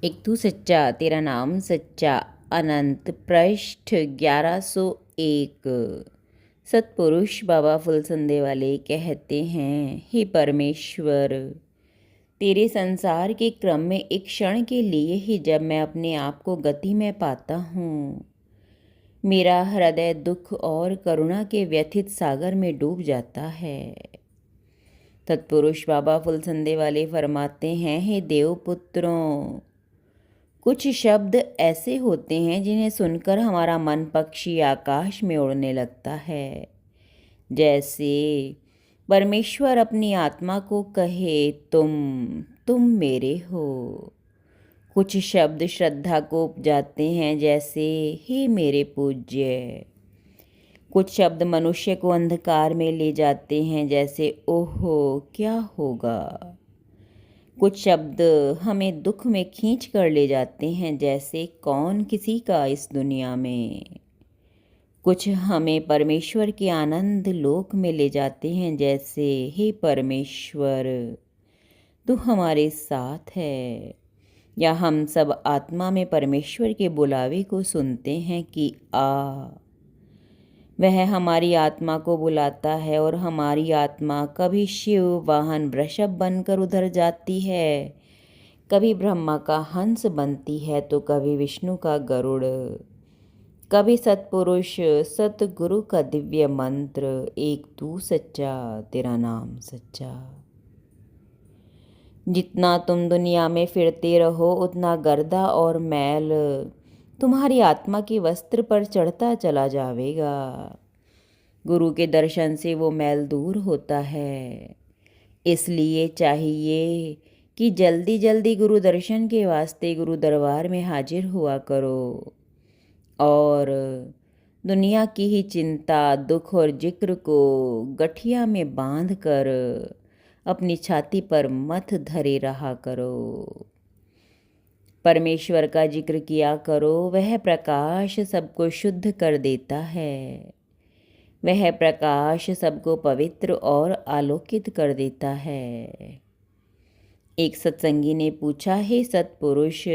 एक तू सच्चा तेरा नाम सच्चा। अनंत पृष्ठ 1101। सतपुरुष बाबा फुलसंदे वाले कहते हैं, हे परमेश्वर, तेरे संसार के क्रम में एक क्षण के लिए ही जब मैं अपने आप को गति में पाता हूँ, मेरा हृदय दुख और करुणा के व्यथित सागर में डूब जाता है। सतपुरुष बाबा फुलसंदे वाले फरमाते हैं, हे देवपुत्रों, कुछ शब्द ऐसे होते हैं जिन्हें सुनकर हमारा मन पक्षी आकाश में उड़ने लगता है। जैसे परमेश्वर अपनी आत्मा को कहे, तुम मेरे हो। कुछ शब्द श्रद्धा को उपजाते हैं, जैसे हे मेरे पूज्य। कुछ शब्द मनुष्य को अंधकार में ले जाते हैं, जैसे ओहो क्या होगा। कुछ शब्द हमें दुख में खींच कर ले जाते हैं, जैसे कौन किसी का इस दुनिया में। कुछ हमें परमेश्वर के आनंद लोक में ले जाते हैं, जैसे हे परमेश्वर, तू हमारे साथ है। या हम सब आत्मा में परमेश्वर के बुलावे को सुनते हैं कि आ। वह हमारी आत्मा को बुलाता है और हमारी आत्मा कभी शिव वाहन वृषभ बनकर उधर जाती है, कभी ब्रह्मा का हंस बनती है तो कभी विष्णु का गरुड़, कभी सतपुरुष सतगुरु का दिव्य मंत्र, एक तू सच्चा तेरा नाम सच्चा। जितना तुम दुनिया में फिरते रहो, उतना गर्दा और मैल तुम्हारी आत्मा के वस्त्र पर चढ़ता चला जाएगा। गुरु के दर्शन से वो मैल दूर होता है। इसलिए चाहिए कि जल्दी जल्दी गुरु दर्शन के वास्ते गुरु दरबार में हाजिर हुआ करो और दुनिया की ही चिंता, दुख और जिक्र को गठिया में बांध कर अपनी छाती पर मत धरे रहा करो। परमेश्वर का जिक्र किया करो। वह प्रकाश सबको शुद्ध कर देता है। वह प्रकाश सबको पवित्र और आलोकित कर देता है। एक सत्संगी ने पूछा, हे सत्पुरुष,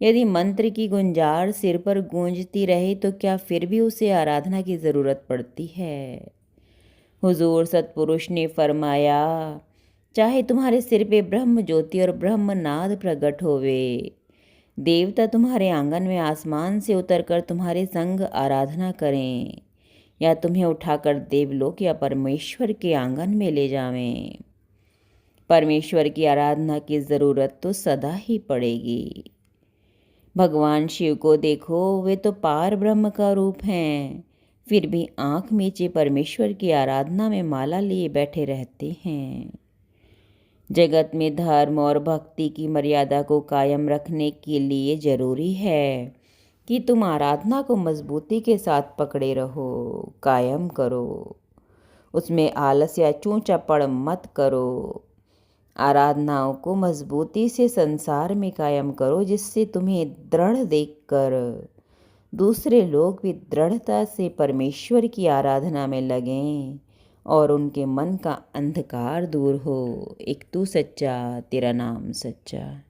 यदि मंत्र की गुंजार सिर पर गूंजती रहे तो क्या फिर भी उसे आराधना की ज़रूरत पड़ती है? हुजूर सतपुरुष ने फरमाया, चाहे तुम्हारे सिर पे ब्रह्म ज्योति और ब्रह्म नाद प्रकट होवे, देवता तुम्हारे आंगन में आसमान से उतरकर तुम्हारे संग आराधना करें, या तुम्हें उठाकर देवलोक या परमेश्वर के आंगन में ले जावें, परमेश्वर की आराधना की ज़रूरत तो सदा ही पड़ेगी। भगवान शिव को देखो, वे तो पार ब्रह्म का रूप हैं, फिर भी आँख मीचे परमेश्वर की आराधना में माला लिए बैठे रहते हैं। जगत में धर्म और भक्ति की मर्यादा को कायम रखने के लिए ज़रूरी है कि तुम आराधना को मजबूती के साथ पकड़े रहो, कायम करो। उसमें आलस या चूँ-चापड़ मत करो। आराधनाओं को मजबूती से संसार में कायम करो, जिससे तुम्हें दृढ़ देखकर दूसरे लोग भी दृढ़ता से परमेश्वर की आराधना में लगें और उनके मन का अंधकार दूर हो। एक तू सच्चा तेरा नाम सच्चा।